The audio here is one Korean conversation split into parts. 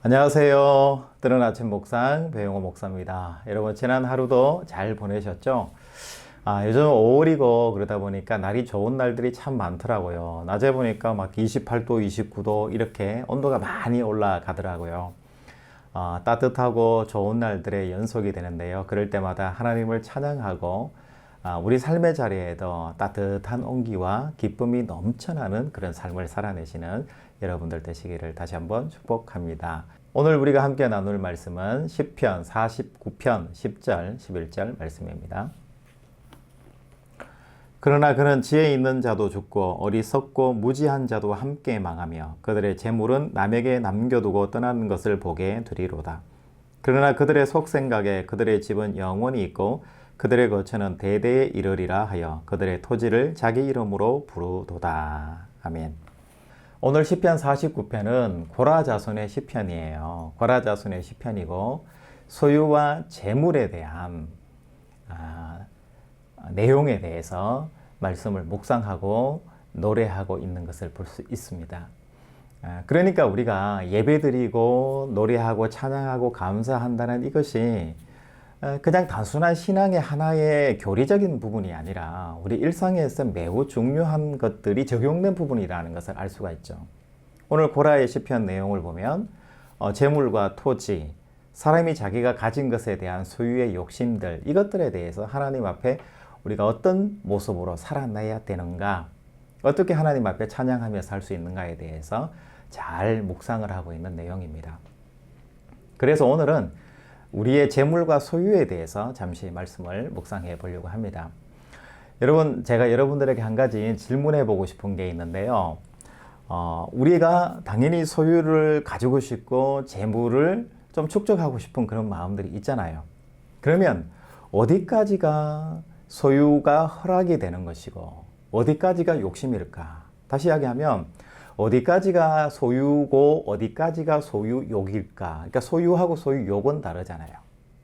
안녕하세요. 뜨는 아침 묵상 배용호 목사입니다. 여러분 지난 하루도 잘 보내셨죠? 요즘 5월이고 그러다 보니까 날이 좋은 날들이 참 많더라고요. 낮에 보니까 막 28도, 29도 이렇게 온도가 많이 올라가더라고요. 따뜻하고 좋은 날들의 연속이 되는데요. 그럴 때마다 하나님을 찬양하고 우리 삶의 자리에도 따뜻한 온기와 기쁨이 넘쳐나는 그런 삶을 살아내시는 여러분들 되시기를 다시 한번 축복합니다. 오늘 우리가 함께 나눌 말씀은 시편 49편 10절 11절 말씀입니다. 그러나 그는 지혜 있는 자도 죽고 어리석고 무지한 자도 함께 망하며 그들의 재물은 남에게 남겨두고 떠나는 것을 보게 되리로다. 그러나 그들의 속생각에 그들의 집은 영원히 있고 그들의 거처는 대대에 이르리라 하여 그들의 토지를 자기 이름으로 부르도다. 아멘. 오늘 시편 49편은 고라 자손의 시편이에요. 고라 자손의 시편이고 소유와 재물에 대한 내용에 대해서 말씀을 묵상하고 노래하고 있는 것을 볼 수 있습니다. 그러니까 우리가 예배드리고 노래하고 찬양하고 감사한다는 이것이 그냥 단순한 신앙의 하나의 교리적인 부분이 아니라 우리 일상에서 매우 중요한 것들이 적용된 부분이라는 것을 알 수가 있죠. 오늘 고라의 시편 내용을 보면 재물과 토지, 사람이 자기가 가진 것에 대한 소유의 욕심들, 이것들에 대해서 하나님 앞에 우리가 어떤 모습으로 살아나야 되는가, 어떻게 하나님 앞에 찬양하며 살 수 있는가에 대해서 잘 묵상을 하고 있는 내용입니다. 그래서 오늘은 우리의 재물과 소유에 대해서 잠시 말씀을 묵상해 보려고 합니다. 여러분, 제가 여러분들에게 한 가지 질문해 보고 싶은 게 있는데요. 우리가 당연히 소유를 가지고 싶고 재물을 좀 축적하고 싶은 그런 마음들이 있잖아요. 그러면 어디까지가 소유가 허락이 되는 것이고 어디까지가 욕심일까? 다시 이야기하면 어디까지가 소유고 어디까지가 소유욕일까? 그러니까 소유하고 소유욕은 다르잖아요.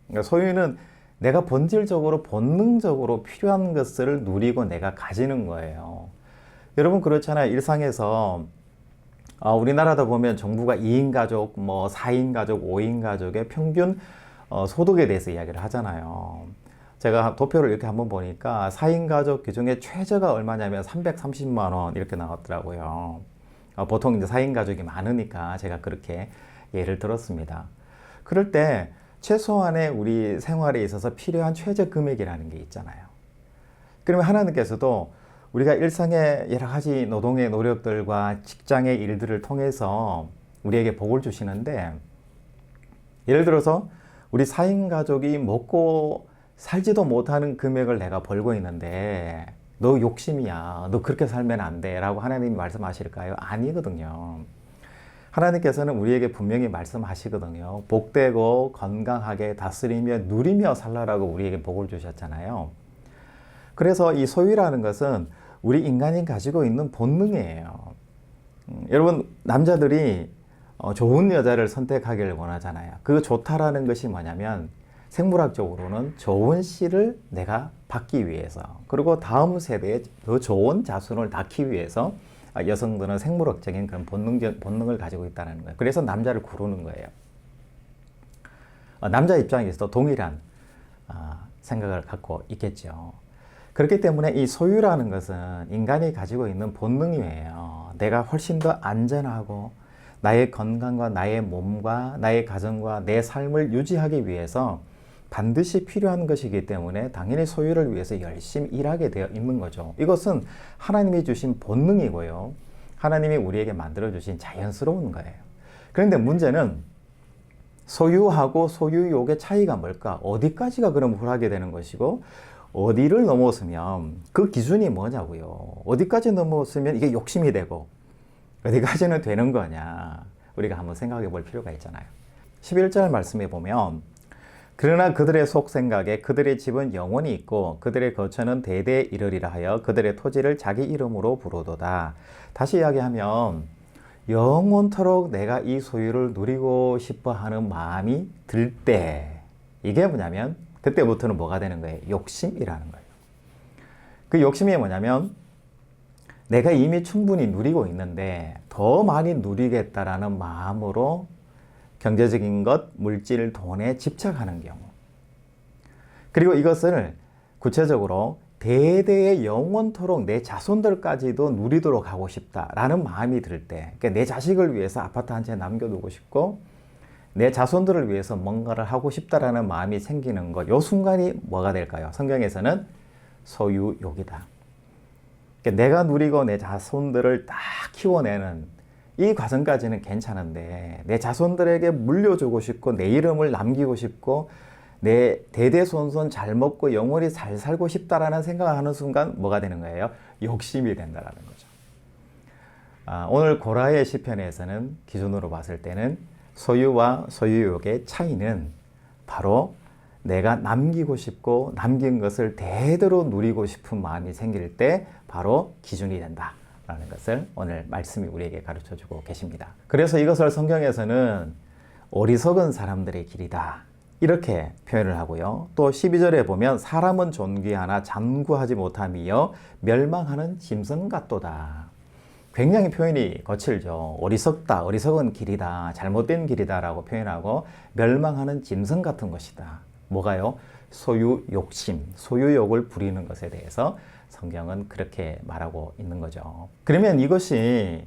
그러니까 소유는 내가 본질적으로 본능적으로 필요한 것을 누리고 내가 가지는 거예요. 여러분 그렇잖아요. 일상에서 우리나라다 보면 정부가 2인 가족, 4인 가족, 5인 가족의 평균 소득에 대해서 이야기를 하잖아요. 제가 도표를 이렇게 한번 보니까 4인 가족 그중에 최저가 얼마냐면 330만 원 이렇게 나왔더라고요. 보통 이제 4인 가족이 많으니까 제가 그렇게 예를 들었습니다. 그럴 때 최소한의 우리 생활에 있어서 필요한 최저 금액이라는 게 있잖아요. 그러면 하나님께서도 우리가 일상의 여러 가지 노동의 노력들과 직장의 일들을 통해서 우리에게 복을 주시는데, 예를 들어서 우리 4인 가족이 먹고 살지도 못하는 금액을 내가 벌고 있는데 너 욕심이야, 너 그렇게 살면 안 돼 라고 하나님이 말씀하실까요? 아니거든요. 하나님께서는 우리에게 분명히 말씀하시거든요. 복되고 건강하게 다스리며 누리며 살라라고 우리에게 복을 주셨잖아요. 그래서 이 소유라는 것은 우리 인간이 가지고 있는 본능이에요. 여러분, 남자들이 좋은 여자를 선택하기를 원하잖아요. 그 좋다라는 것이 뭐냐면 생물학적으로는 좋은 씨를 내가 받기 위해서, 그리고 다음 세대에 더 좋은 자손을 낳기 위해서 여성들은 생물학적인 그런 본능을 가지고 있다는 거예요. 그래서 남자를 고르는 거예요. 남자 입장에서도 동일한 생각을 갖고 있겠죠. 그렇기 때문에 이 소유라는 것은 인간이 가지고 있는 본능이에요. 내가 훨씬 더 안전하고 나의 건강과 나의 몸과 나의 가정과 내 삶을 유지하기 위해서 반드시 필요한 것이기 때문에 당연히 소유를 위해서 열심히 일하게 되어 있는 거죠. 이것은 하나님이 주신 본능이고요. 하나님이 우리에게 만들어주신 자연스러운 거예요. 그런데 문제는 소유하고 소유욕의 차이가 뭘까? 어디까지가 그럼 허락이 되는 것이고 어디를 넘어서면 그 기준이 뭐냐고요. 어디까지 넘어서면 이게 욕심이 되고 어디까지는 되는 거냐. 우리가 한번 생각해 볼 필요가 있잖아요. 11절 말씀에 보면 그러나 그들의 속생각에 그들의 집은 영원히 있고 그들의 거처는 대대에 이르리라 하여 그들의 토지를 자기 이름으로 부르도다. 다시 이야기하면 영원토록 내가 이 소유를 누리고 싶어 하는 마음이 들 때, 이게 뭐냐면 그때부터는 뭐가 되는 거예요? 욕심이라는 거예요. 그 욕심이 뭐냐면 내가 이미 충분히 누리고 있는데 더 많이 누리겠다라는 마음으로 경제적인 것, 물질, 돈에 집착하는 경우. 그리고 이것을 구체적으로 대대의 영원토록 내 자손들까지도 누리도록 하고 싶다라는 마음이 들 때, 그러니까 내 자식을 위해서 아파트 한 채 남겨두고 싶고 내 자손들을 위해서 뭔가를 하고 싶다라는 마음이 생기는 것, 이 순간이 뭐가 될까요? 성경에서는 소유욕이다. 그러니까 내가 누리고 내 자손들을 딱 키워내는 이 과정까지는 괜찮은데 내 자손들에게 물려주고 싶고 내 이름을 남기고 싶고 내 대대손손 잘 먹고 영원히 잘 살고 싶다라는 생각을 하는 순간 뭐가 되는 거예요? 욕심이 된다라는 거죠. 오늘 고라의 시편에서는 기준으로 봤을 때는 소유와 소유욕의 차이는 바로 내가 남기고 싶고 남긴 것을 대대로 누리고 싶은 마음이 생길 때 바로 기준이 된다라는 것을 오늘 말씀이 우리에게 가르쳐주고 계십니다. 그래서 이것을 성경에서는 어리석은 사람들의 길이다 이렇게 표현을 하고요. 또 12절에 보면 사람은 존귀하나 장구하지 못함이여 멸망하는 짐승 같도다. 굉장히 표현이 거칠죠. 어리석다, 어리석은 길이다, 잘못된 길이다라고 표현하고 멸망하는 짐승 같은 것이다. 뭐가요? 소유 욕심, 소유욕을 부리는 것에 대해서 성경은 그렇게 말하고 있는 거죠. 그러면 이것이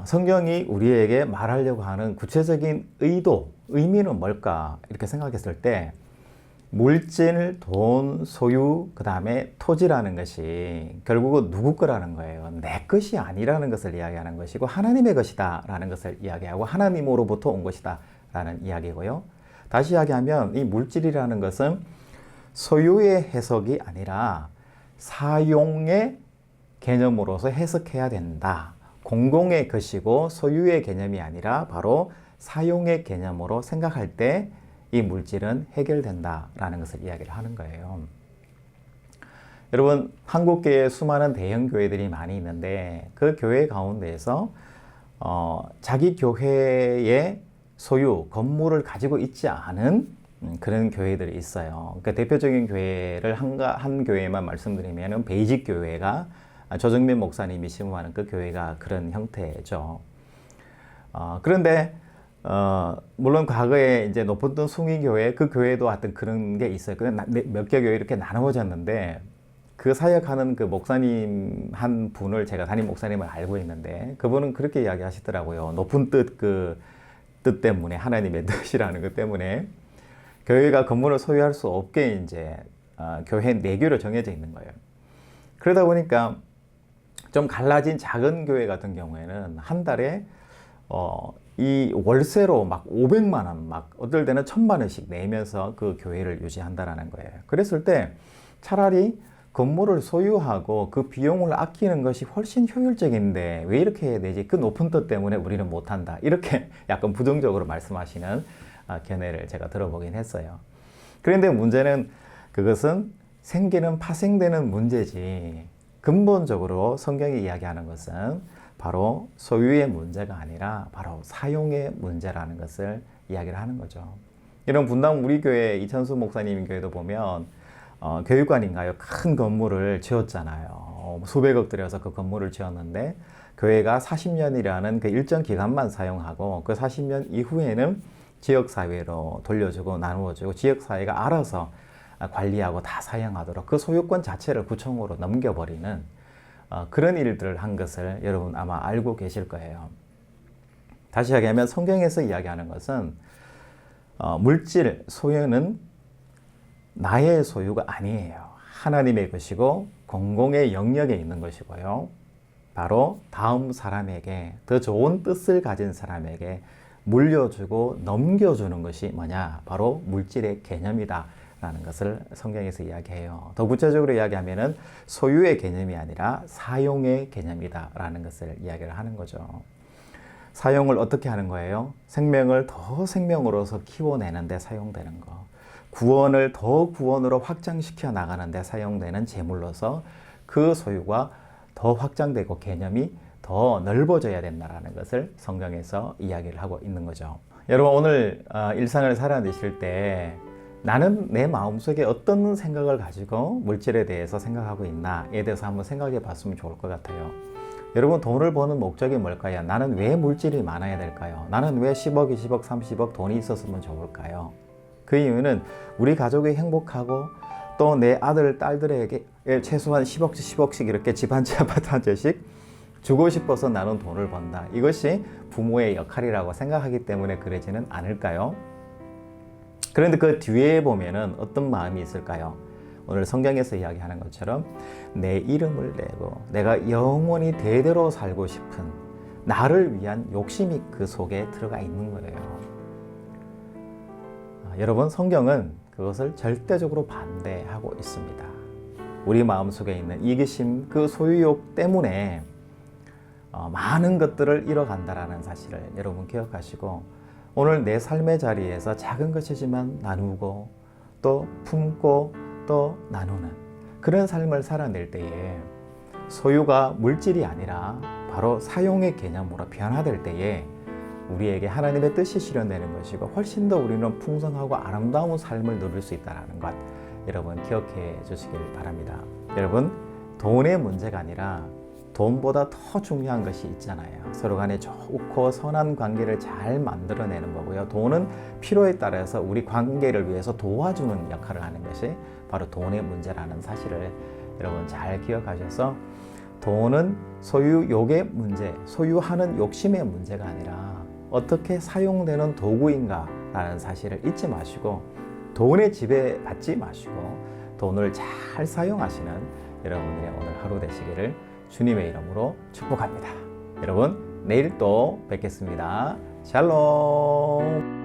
성경이 우리에게 말하려고 하는 구체적인 의도, 의미는 뭘까? 이렇게 생각했을 때 물질, 돈, 소유, 그 다음에 토지라는 것이 결국은 누구 거라는 거예요. 내 것이 아니라는 것을 이야기하는 것이고 하나님의 것이다 라는 것을 이야기하고 하나님으로부터 온 것이다 라는 이야기고요. 다시 이야기하면 이 물질이라는 것은 소유의 해석이 아니라 사용의 개념으로서 해석해야 된다. 공공의 것이고 소유의 개념이 아니라 바로 사용의 개념으로 생각할 때 이 물질은 해결된다라는 것을 이야기를 하는 거예요. 여러분, 한국계에 수많은 대형 교회들이 많이 있는데 그 교회 가운데에서 자기 교회의 소유, 건물을 가지고 있지 않은 그런 교회들이 있어요. 그러니까 대표적인 교회를 한 교회만 말씀드리면 베이직 교회가 조정민 목사님이 심호하는 그 교회가 그런 형태죠. 그런데 물론 과거에 이제 높은 숭의교회 그 교회도 하여튼 그런 게 있어요. 몇 개 교회 이렇게 나누어졌는데 그 사역하는 그 목사님 한 분을 제가 담임 목사님을 알고 있는데 그분은 그렇게 이야기하시더라고요. 높은 뜻 때문에 하나님의 뜻이라는 것 때문에 교회가 건물을 소유할 수 없게 이제 교회 내교로 정해져 있는 거예요. 그러다 보니까 좀 갈라진 작은 교회 같은 경우에는 한 달에 이 월세로 막 500만 원, 막 어떨 때는 1000만 원씩 내면서 그 교회를 유지한다라는 거예요. 그랬을 때 차라리 건물을 소유하고 그 비용을 아끼는 것이 훨씬 효율적인데 왜 이렇게 해야 되지? 그 높은 뜻 때문에 우리는 못한다. 이렇게 약간 부정적으로 말씀하시는 견해를 제가 들어보긴 했어요. 그런데 문제는 그것은 생기는 파생되는 문제지 근본적으로 성경이 이야기하는 것은 바로 소유의 문제가 아니라 바로 사용의 문제라는 것을 이야기를 하는 거죠. 이런 분당 우리 교회 이천수 목사님 교회도 보면 교육관인가요? 큰 건물을 지었잖아요. 수백억 들여서 그 건물을 지었는데 교회가 40년이라는 그 일정 기간만 사용하고 그 40년 이후에는 지역사회로 돌려주고 나누어주고 지역사회가 알아서 관리하고 다 사용하도록 그 소유권 자체를 구청으로 넘겨버리는 그런 일들을 한 것을 여러분 아마 알고 계실 거예요. 다시 이야기하면 성경에서 이야기하는 것은 물질, 소유는 나의 소유가 아니에요. 하나님의 것이고 공공의 영역에 있는 것이고요. 바로 다음 사람에게 더 좋은 뜻을 가진 사람에게 물려주고 넘겨주는 것이 뭐냐? 바로 물질의 개념이다 라는 것을 성경에서 이야기해요. 더 구체적으로 이야기하면은 소유의 개념이 아니라 사용의 개념이다 라는 것을 이야기를 하는 거죠. 사용을 어떻게 하는 거예요? 생명을 더 생명으로서 키워내는 데 사용되는 거. 구원을 더 구원으로 확장시켜 나가는 데 사용되는 재물로서 그 소유가 더 확장되고 개념이 더 넓어져야 된다는 것을 성경에서 이야기를 하고 있는 거죠. 여러분 오늘 일상을 살아내실 때 나는 내 마음속에 어떤 생각을 가지고 물질에 대해서 생각하고 있나에 대해서 한번 생각해 봤으면 좋을 것 같아요. 여러분, 돈을 버는 목적이 뭘까요? 나는 왜 물질이 많아야 될까요? 나는 왜 10억, 20억, 30억 돈이 있었으면 좋을까요? 그 이유는 우리 가족이 행복하고 또 내 아들, 딸들에게 최소한 10억씩, 10억씩 이렇게 집 한 채, 아파트 한 채씩 주고 싶어서 나는 돈을 번다. 이것이 부모의 역할이라고 생각하기 때문에 그러지는 않을까요? 그런데 그 뒤에 보면은 어떤 마음이 있을까요? 오늘 성경에서 이야기하는 것처럼 내 이름을 내고 내가 영원히 대대로 살고 싶은 나를 위한 욕심이 그 속에 들어가 있는 거예요. 여러분, 성경은 그것을 절대적으로 반대하고 있습니다. 우리 마음속에 있는 이기심, 그 소유욕 때문에 많은 것들을 잃어간다라는 사실을 여러분 기억하시고, 오늘 내 삶의 자리에서 작은 것이지만 나누고 또 품고 또 나누는 그런 삶을 살아낼 때에 소유가 물질이 아니라 바로 사용의 개념으로 변화될 때에 우리에게 하나님의 뜻이 실현되는 것이고 훨씬 더 우리는 풍성하고 아름다운 삶을 누릴 수 있다는 것, 여러분 기억해 주시길 바랍니다. 여러분, 돈의 문제가 아니라 돈보다 더 중요한 것이 있잖아요. 서로 간에 좋고 선한 관계를 잘 만들어내는 거고요. 돈은 필요에 따라서 우리 관계를 위해서 도와주는 역할을 하는 것이 바로 돈의 문제라는 사실을 여러분 잘 기억하셔서, 돈은 소유욕의 문제, 소유하는 욕심의 문제가 아니라 어떻게 사용되는 도구인가 라는 사실을 잊지 마시고, 돈에 지배받지 마시고 돈을 잘 사용하시는 여러분들의 오늘 하루 되시기를 주님의 이름으로 축복합니다. 여러분, 내일 또 뵙겠습니다. 샬롬.